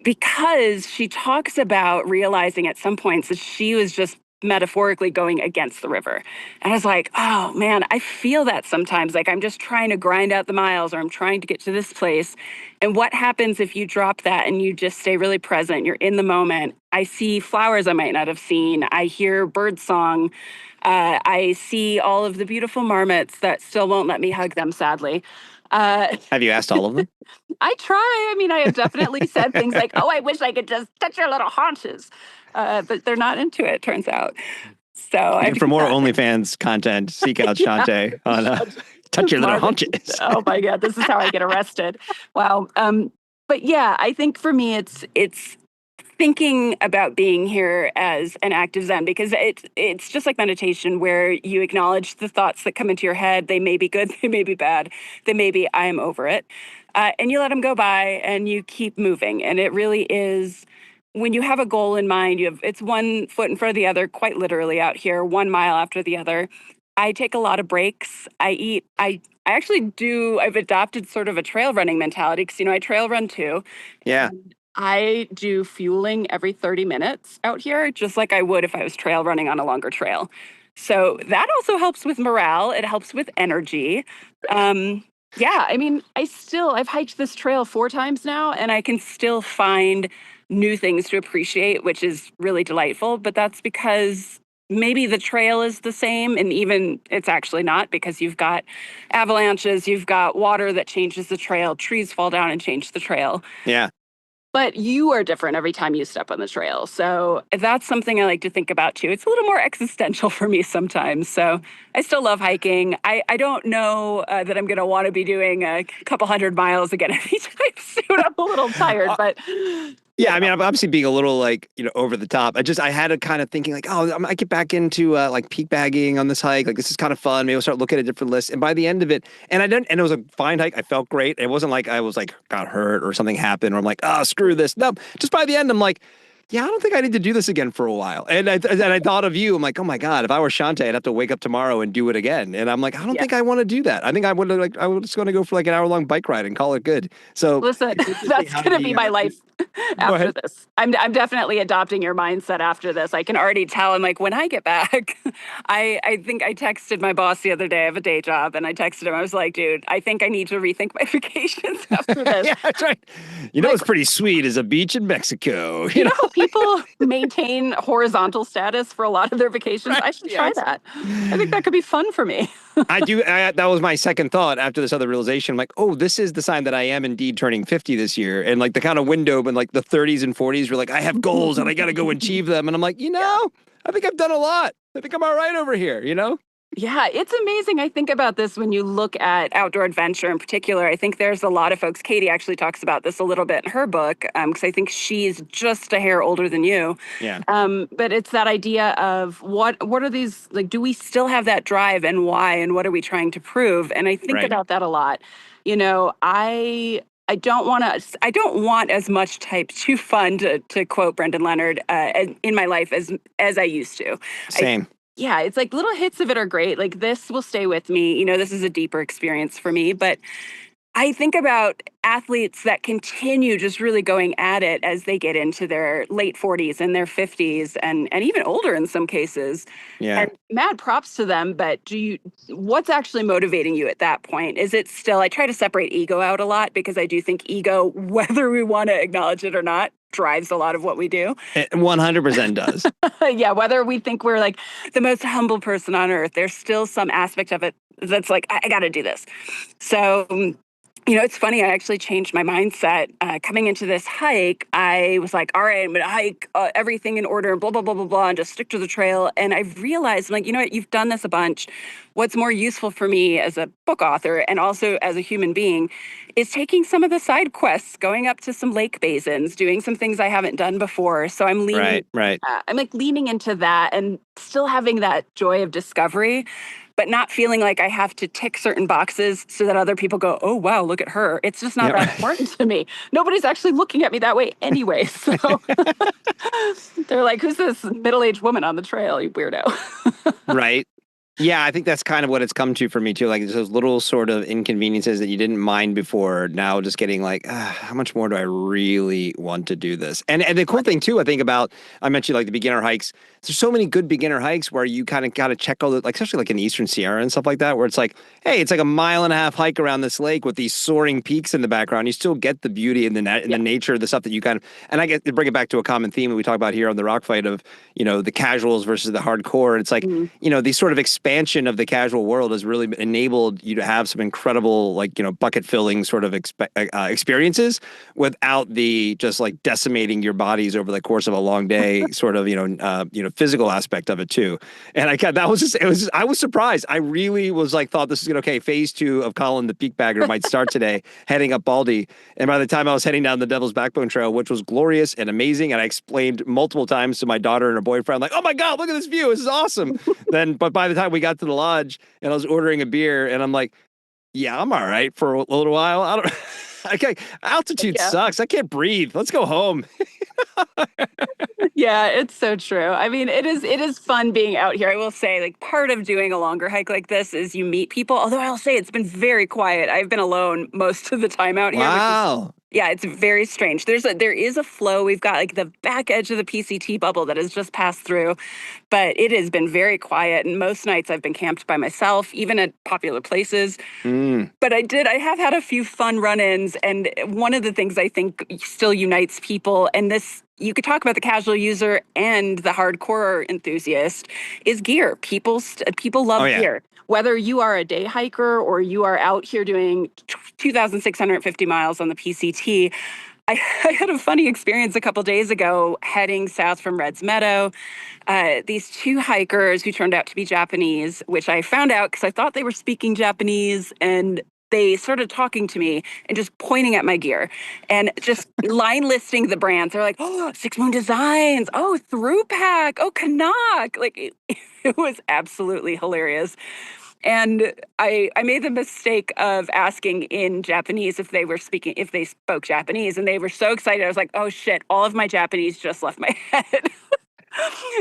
because she talks about realizing at some points that she was just metaphorically going against the river. And I was like, oh man, I feel that sometimes. Like I'm just trying to grind out the miles or I'm trying to get to this place. And what happens if you drop that and you just stay really present? You're in the moment. I see flowers I might not have seen. I hear bird song. I see all of the beautiful marmots that still won't let me hug them, sadly. Have you asked all of them? I try. I mean, I have definitely said things like, oh, I wish I could just touch your little haunches. But they're not into it, turns out. So And for more OnlyFans content, seek out Shawnté on Touch Your Little Haunches. Oh my God, this is how I get arrested. Wow. But yeah, I think for me, it's thinking about being here as an active Zen, because it's just like meditation where you acknowledge the thoughts that come into your head. They may be good, they may be bad, they may be I am over it. And you let them go by and you keep moving. And it really is, when you have a goal in mind, it's one foot in front of the other, quite literally out here, 1 mile after the other. I take a lot of breaks. I eat. I actually do. I've adopted sort of a trail running mentality because, I trail run too. Yeah. I do fueling every 30 minutes out here, just like I would if I was trail running on a longer trail. So that also helps with morale. It helps with energy. Yeah, I mean, I've hiked this trail 4 times now, and I can still find new things to appreciate, which is really delightful. But that's because maybe the trail is the same, and even it's actually not, because you've got avalanches, you've got water that changes the trail, trees fall down and change the trail. Yeah. But you are different every time you step on the trail. So that's something I like to think about too. It's a little more existential for me sometimes. So I still love hiking. I don't know that I'm going to want to be doing a couple 100 miles again anytime soon. I'm a little tired, but... Yeah, I mean, I'm obviously being a little over the top. I had a kind of thinking like, oh, I might get back into like peak bagging on this hike. Like, this is kind of fun. Maybe I'll start looking at different lists. And by the end of it, and it was a fine hike. I felt great. It wasn't like I was like got hurt or something happened or I'm like, oh, screw this. No, just by the end, I'm like, yeah, I don't think I need to do this again for a while. And I thought of you. I'm like, oh my God, if I were Shawnté, I'd have to wake up tomorrow and do it again. And I'm like, I don't think I want to do that. I think I was just going to go for like an hour-long bike ride and call it good. So listen, that's going to be my life after this. I'm definitely adopting your mindset after this. I can already tell. I'm like, when I get back, I think I texted my boss the other day. I have a day job, and I texted him. I was like, dude, I think I need to rethink my vacations after this. Yeah, that's right. What's pretty sweet is a beach in Mexico. You know how people maintain horizontal status for a lot of their vacations? Right. I should try that. I think that could be fun for me. I do. That was my second thought after this other realization. I'm like, oh, this is the sign that I am indeed turning 50 this year. And like the kind of window in like the 30s and 40s were like, I have goals and I got to go achieve them. And I'm like, I think I've done a lot. I think I'm all right over here, Yeah, it's amazing. I think about this when you look at outdoor adventure in particular. I think there's a lot of folks. Katie actually talks about this a little bit in her book because I think she's just a hair older than you. Yeah. But it's that idea of what are these like? Do we still have that drive, and why? And what are we trying to prove? And I think Right. about that a lot. You know, I don't want to. I don't want as much type 2 fun to quote Brendan Leonard in my life as I used to. Same. Yeah, it's like little hits of it are great. Like this will stay with me. You know, this is a deeper experience for me. But I think about athletes that continue just really going at it as they get into their late 40s and their 50s and even older in some cases. Yeah. And mad props to them. But what's actually motivating you at that point? Is it still, I try to separate ego out a lot because I do think ego, whether we want to acknowledge it or not, drives a lot of what we do. It 100% does. Yeah, whether we think we're like the most humble person on earth, there's still some aspect of it that's like, I got to do this. So, you know, it's funny. I actually changed my mindset coming into this hike. I was like, all right, I'm going to hike everything in order and blah, blah, blah, blah, blah, and just stick to the trail. And I realized, like, you know what, you've done this a bunch. What's more useful for me as a book author and also as a human being is taking some of the side quests, going up to some lake basins, doing some things I haven't done before. So I'm leaning, Right. I'm like leaning into that and still having that joy of discovery, but not feeling like I have to tick certain boxes so that other people go, oh, wow, look at her. It's just not that important to me. Nobody's actually looking at me that way anyway. So they're like, who's this middle-aged woman on the trail, you weirdo? Right. Yeah, I think that's kind of what it's come to for me too. Like those little sort of inconveniences that you didn't mind before, now just getting like, how much more do I really want to do this? And the cool thing too, I think about, I mentioned like the beginner hikes. There's so many good beginner hikes where you kind of got to check all the, like especially like in the Eastern Sierra and stuff like that, where it's like, hey, it's like a 1.5 mile hike around this lake with these soaring peaks in the background. You still get the beauty and the nature of the stuff that you kind of, and I get to bring it back to a common theme that we talk about here on the Rock Fight of, you know, the casuals versus the hardcore. It's like, you know, these sort of expansion of the casual world has really enabled you to have some incredible, like, you know, bucket filling sort of experiences without the just like decimating your bodies over the course of a long day, sort of, you know, physical aspect of it too. And that was just, I was surprised. I really was like, thought this is good. Okay, phase 2 of Colin the Peak Bagger might start today, heading up Baldy. And by the time I was heading down the Devil's Backbone Trail, which was glorious and amazing, and I explained multiple times to my daughter and her boyfriend, like, oh my God, look at this view. This is awesome. But by the time we got to the lodge and I was ordering a beer and I'm like, yeah, I'm all right for a little while. I don't, altitude sucks. I can't breathe. Let's go home. Yeah, it's so true. I mean, it is fun being out here. I will say, like, part of doing a longer hike like this is you meet people. Although I'll say it's been very quiet. I've been alone most of the time out here. Wow. Yeah, it's very strange. There is a flow. We've got like the back edge of the PCT bubble that has just passed through, but it has been very quiet. And most nights I've been camped by myself, even at popular places. But I have had a few fun run-ins. And one of the things I think still unites people, and this, you could talk about the casual user and the hardcore enthusiast, is gear. People love gear. Whether you are a day hiker or you are out here doing 2,650 miles on the PCT, I had a funny experience a couple days ago heading south from Red's Meadow. These 2 hikers who turned out to be Japanese, which I found out because I thought they were speaking Japanese, and they started talking to me and just pointing at my gear and just line listing the brands. They're like, oh, Six Moon Designs, oh, Through Pack, oh, Canuck. Like, it was absolutely hilarious. And I made the mistake of asking in Japanese if they spoke Japanese, and they were so excited. I was like, oh shit, all of my Japanese just left my head.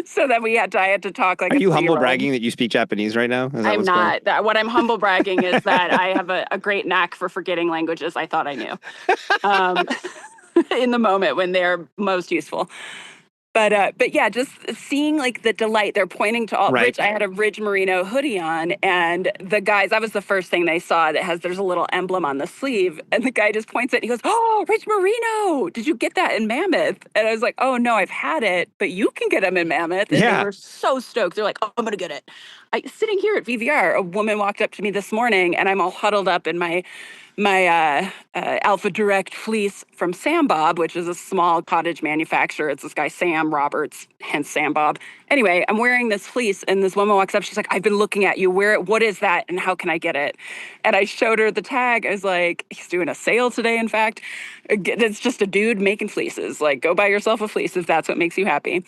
So then I had to talk like Are a you humble 3-year-old. bragging that you speak Japanese right now? Is that I'm what's going on? not. What I'm humble bragging is that I have a great knack for forgetting languages I thought I knew in the moment when they're most useful. But yeah, just seeing like the delight. They're pointing to all Ridge. I had a Ridge Merino hoodie on, and the guys, that was the first thing they saw there's a little emblem on the sleeve. And the guy just points at it. He goes, oh, Ridge Merino. Did you get that in Mammoth? And I was like, oh, no, I've had it, but you can get them in Mammoth. And they were so stoked. They're like, oh, I'm going to get it. Sitting here at VVR, a woman walked up to me this morning, and I'm all huddled up in my Alpha Direct fleece from Sam Bob, which is a small cottage manufacturer. It's this guy, Sam Roberts, hence Sam Bob. Anyway, I'm wearing this fleece and this woman walks up. She's like, I've been looking at you. What is that? And how can I get it? And I showed her the tag. I was like, he's doing a sale today, in fact. It's just a dude making fleeces. Like, go buy yourself a fleece if that's what makes you happy.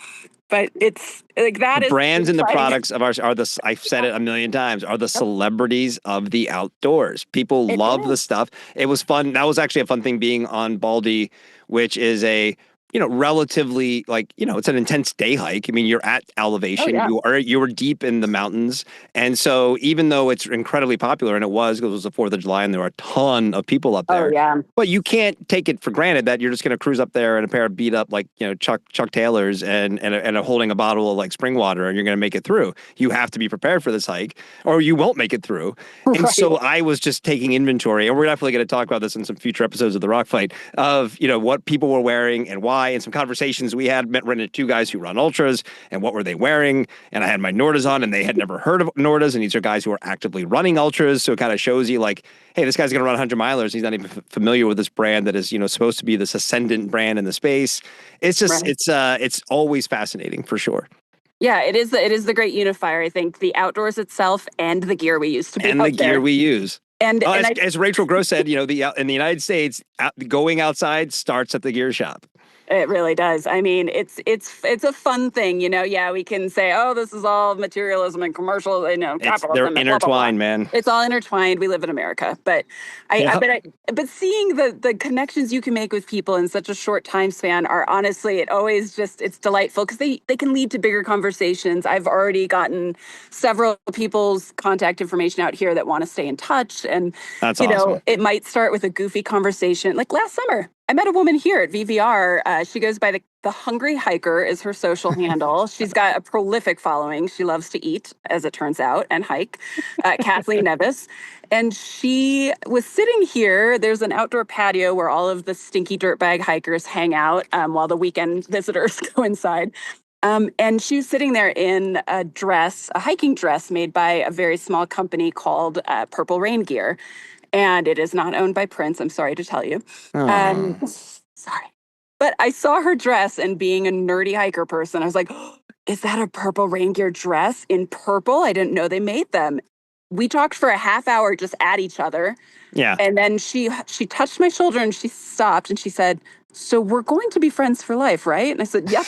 But it's like that The is brands and the exciting. products of ours are the, I've said it a million times, are the celebrities of the outdoors. People It love the is. stuff. It was fun. That was actually a fun thing being on Baldy, which is a, relatively it's an intense day hike. I mean, you're at elevation. Oh, yeah. You were deep in the mountains. And so even though it's incredibly popular, and it was because it was the 4th of July and there were a ton of people up there. Oh, yeah. But you can't take it for granted that you're just going to cruise up there in a pair of beat up, Chuck Taylors and holding a bottle of spring water and you're going to make it through. You have to be prepared for this hike or you won't make it through. And Right. so I was just taking inventory, and we're definitely going to talk about this in some future episodes of the Rock Fight, of, what people were wearing and why, and some conversations we had, ran into 2 guys who run ultras and what were they wearing. And I had my Nordas on and they had never heard of Nordas. And these are guys who are actively running ultras. So it kind of shows you hey, this guy's going to run 100 milers. He's not even familiar with this brand that is, supposed to be this ascendant brand in the space. It's just, Right. it's always fascinating for sure. Yeah, it is the great unifier. I think the outdoors itself and the gear we use to be And out the gear there. we use. And As Rachel Gross said, in the United States, going outside starts at the gear shop. It really does. I mean, it's a fun thing, Yeah, we can say, oh, this is all materialism and commercial, capitalism. They're and blah, blah, blah. intertwined, man. It's all intertwined. We live in America, but but seeing the connections you can make with people in such a short time span are honestly, it's delightful because they can lead to bigger conversations. I've already gotten several people's contact information out here that want to stay in touch, and That's awesome. it might start with a goofy conversation. Like last summer, I met a woman here at VVR. She goes by the Hungry Hiker is her social handle. She's got a prolific following. She loves to eat, as it turns out, and hike. Kathleen Nevis. And she was sitting here. There's an outdoor patio where all of the stinky dirtbag hikers hang out while the weekend visitors go inside. And she was sitting there in a hiking dress made by a very small company called Purple Rain Gear. And it is not owned by Prince, I'm sorry to tell you. Sorry. But I saw her dress, and being a nerdy hiker person, I was like, oh, is that a Purple Rain Gear dress in purple? I didn't know they made them. We talked for a half hour just at each other. Yeah. And then she touched my shoulder and she stopped and she said, so we're going to be friends for life, right? And I said, yep.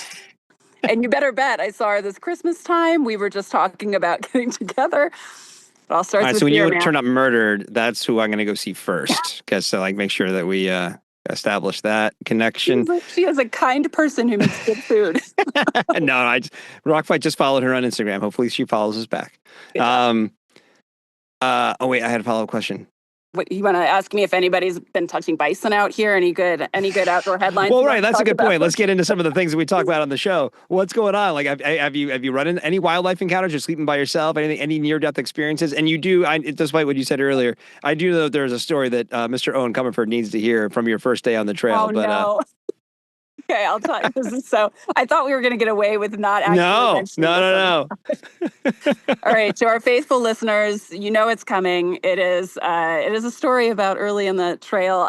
And you better bet I saw her this Christmas time. We were just talking about getting together. It all starts All right, with so when beer, you man. turn up murdered, that's who I'm going to go see first. Because to make sure that we establish that connection. She is a kind person who makes good food. No, Rockfight just followed her on Instagram. Hopefully she follows us back. Yeah. Oh wait, I had a follow-up question. What, you want to ask me if anybody's been touching bison out here? Any good outdoor headlines? Well, you right, want to that's a talk good about? point. Let's get into some of the things that we talk about on the show. What's going on? Have you run into any wildlife encounters? You're sleeping by yourself? Any near-death experiences? And you do, despite what you said earlier, I do know that there's a story that Mr. Owen Comerford needs to hear from your first day on the trail. Oh, no. Okay, I'll tell you. This is so. I thought we were going to get away with not actually mentioning no. All right, to our faithful listeners, you know it's coming. It is a story about early in the trail.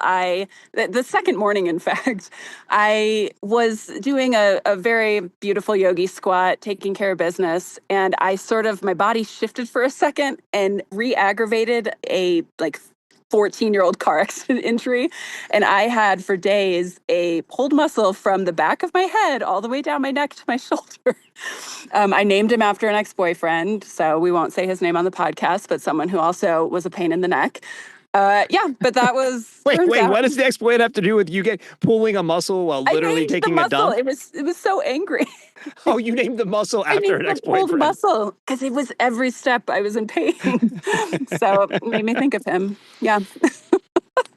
The second morning, in fact, I was doing a very beautiful yogi squat, taking care of business, and my body shifted for a second and re-aggravated a 14-year-old car accident injury. And I had for days a pulled muscle from the back of my head all the way down my neck to my shoulder. I named him after an ex-boyfriend, so we won't say his name on the podcast, but someone who also was a pain in the neck. But that was... Wait, what does the exploit have to do with you pulling a muscle while literally taking a dump? It was so angry. Oh, you named the muscle after an ex-boyfriend. Pulled muscle, because it was every step I was in pain. So it made me think of him. Yeah.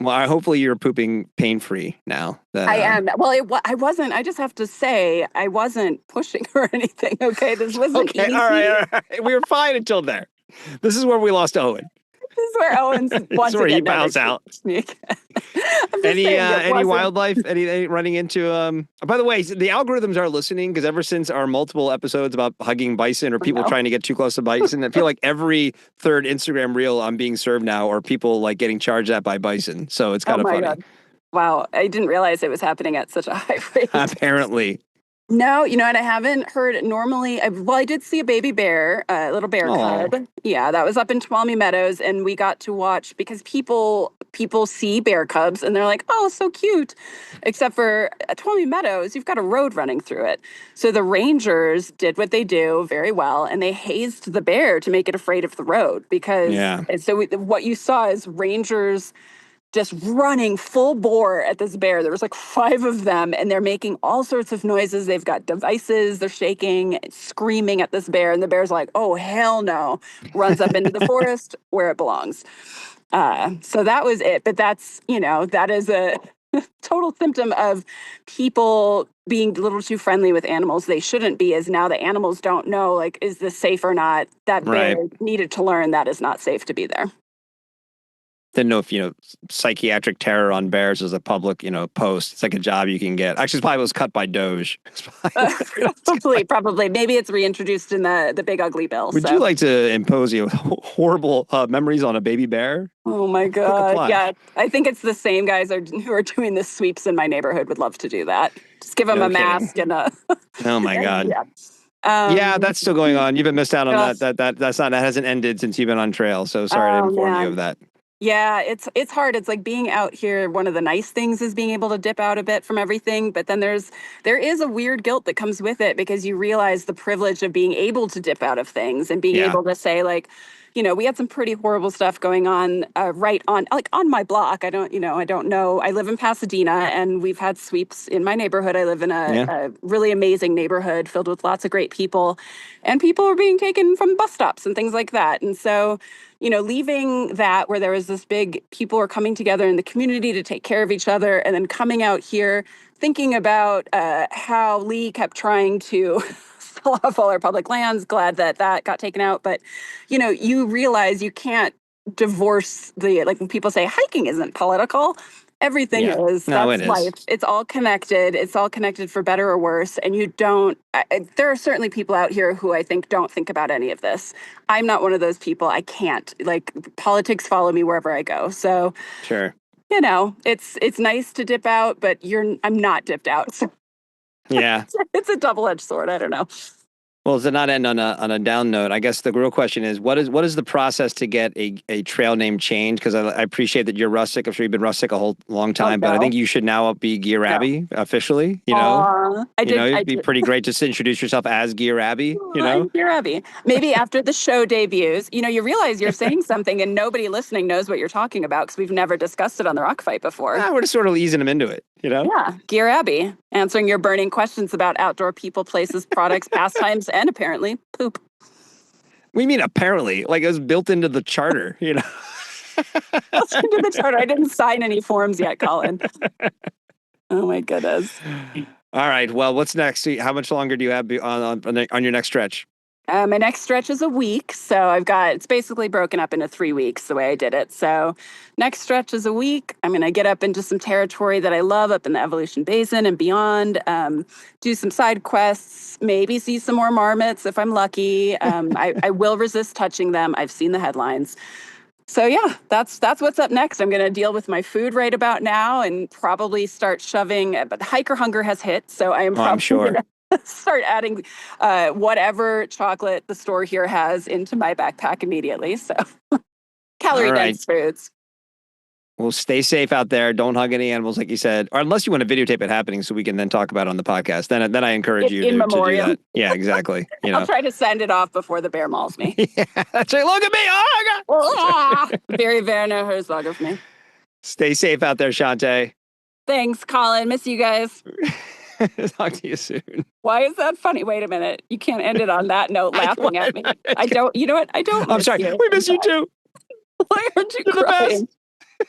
Well, hopefully you're pooping pain-free now. I am. Well, I wasn't. I just have to say, I wasn't pushing or anything. Okay, this wasn't easy. All right. We were fine until there. This is where we lost Owen. is where Owen's once where he again never bows out. speaks to me again. I'm just Any saying it any wasn't- wildlife? Any running into? By the way, the algorithms are listening because ever since our multiple episodes about hugging bison or people no. trying to get too close to bison, I feel like every third Instagram reel I'm being served now are people like getting charged at by bison. So it's kind of my funny. God. Wow, I didn't realize it was happening at such a high rate. Apparently. No, you know what? I haven't heard. Normally, I did see a baby bear, a little bear Aw. cub. Yeah, that was up in Tuolumne Meadows, and we got to watch because people see bear cubs and they're like, "Oh, so cute," except for at Tuolumne Meadows, you've got a road running through it. So the rangers did what they do very well, and they hazed the bear to make it afraid of the road because. Yeah. And so what you saw is rangers just running full bore at this bear. There was like 5 of them, and they're making all sorts of noises. They've got devices, they're shaking, screaming at this bear, and the bear's like, "Oh, hell no," runs up into the forest where it belongs. So that was it. But that's, that is a total symptom of people being a little too friendly with animals. They shouldn't be, as now the animals don't know, like, is this safe or not? That bear needed to learn that is not safe to be there. Didn't know if, psychiatric terror on bears is a public, post. It's like a job you can get. Actually, it probably was cut by Doge. Probably. Maybe it's reintroduced in the big ugly bill. Would you like to impose horrible memories on a baby bear? Oh my God. Yeah. I think it's the same guys who are doing the sweeps in my neighborhood would love to do that. Just give them No a mask kidding. and a. Oh my God. Yeah. Yeah, that's still going on. You've been missed out on that. That hasn't ended since you've been on trail. So sorry to inform you of that. Yeah, it's hard. It's like being out here. One of the nice things is being able to dip out a bit from everything, but then there is a weird guilt that comes with it because you realize the privilege of being able to dip out of things and being able to say, like, we had some pretty horrible stuff going on right on my block. I don't know. I live in Pasadena, and we've had sweeps in my neighborhood. I live in a really amazing neighborhood filled with lots of great people, and people are being taken from bus stops and things like that. And so, leaving that where there was this big, people are coming together in the community to take care of each other, and then coming out here, thinking about how Lee kept trying to sell off all our public lands. Glad that got taken out. But, you realize you can't divorce when people say hiking isn't political. Everything is. No, That's it is. life. It's all connected. It's all connected for better or worse. And you don't, there are certainly people out here who I think don't think about any of this. I'm not one of those people. I can't. Politics follow me wherever I go. So, Sure. it's nice to dip out, but I'm not dipped out. So Yeah. it's a double-edged sword. I don't know. Well, to not end on a down note, I guess the real question is what is the process to get a trail name change? Because I appreciate that you're rustic. I'm sure you've been rustic a whole long time, but I think you should now be Gear Abbey officially. It'd be pretty great just to introduce yourself as Gear Abbey. I'm Gear Abbey. Maybe after the show debuts, you realize you're saying something and nobody listening knows what you're talking about because we've never discussed it on the Rock Fight before. We're just sort of easing them into it. Yeah, Gear Abbey, answering your burning questions about outdoor people, places, products, pastimes, and apparently poop. We mean apparently, like it was built into the charter, Built into the charter. I didn't sign any forms yet, Colin. Oh my goodness. All right. Well, what's next? How much longer do you have on your next stretch? My next stretch is a week, so it's basically broken up into 3 weeks the way I did it. So next stretch is a week. I'm going to get up into some territory that I love up in the Evolution Basin and beyond, do some side quests, maybe see some more marmots if I'm lucky. I will resist touching them. I've seen the headlines. So yeah, that's what's up next. I'm going to deal with my food right about now and probably start shoving, but hiker hunger has hit, so I am probably sure. gonna start adding whatever chocolate the store here has into my backpack immediately. So calorie-dense foods. Well, stay safe out there. Don't hug any animals, like you said, or unless you want to videotape it happening, so we can then talk about it on the podcast. Then I encourage you to do that. Yeah, exactly. I'll try to send it off before the bear mauls me. Yeah, that's right. Look at me! Oh my God! Very Werner Herzog of me. Stay safe out there, Shawnté. Thanks, Colin. Miss you guys. Talk to you soon. Why is that funny? Wait a minute. You can't end it on that note laughing at me. I don't. You know what? I don't. I'm sorry. We miss you too. Why aren't you You're crying? the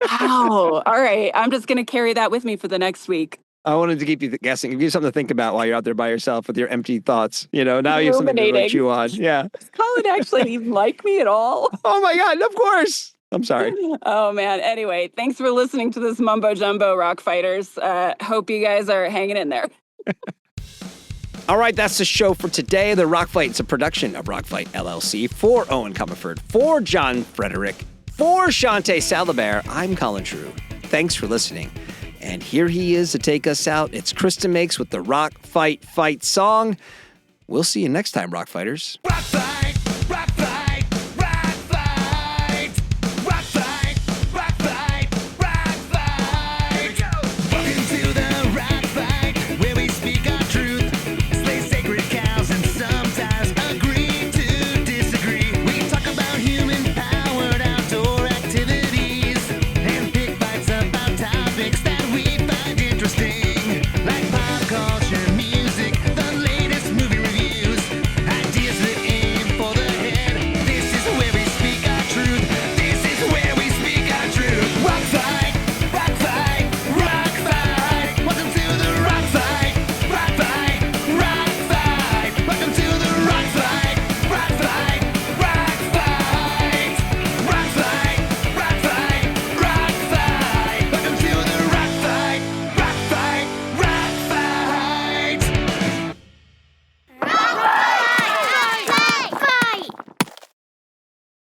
best. Wow. All right. I'm just going to carry that with me for the next week. I wanted to keep you guessing. Give you something to think about while you're out there by yourself with your empty thoughts. Now you have something to really Ruminating. chew on. Yeah. Does Colin actually even like me at all? Oh my God, of course. I'm sorry. Oh, man. Anyway, thanks for listening to this mumbo jumbo, Rock Fighters. Hope you guys are hanging in there. All right, that's the show for today. The Rock Fight is a production of Rock Fight LLC for Owen Comerford, for Jon Frederick, for Shawnté Salabert. I'm Colin True. Thanks for listening. And here he is to take us out. It's Krista Makes with the Rock Fight song. We'll see you next time, Rock Fighters. Rock fight.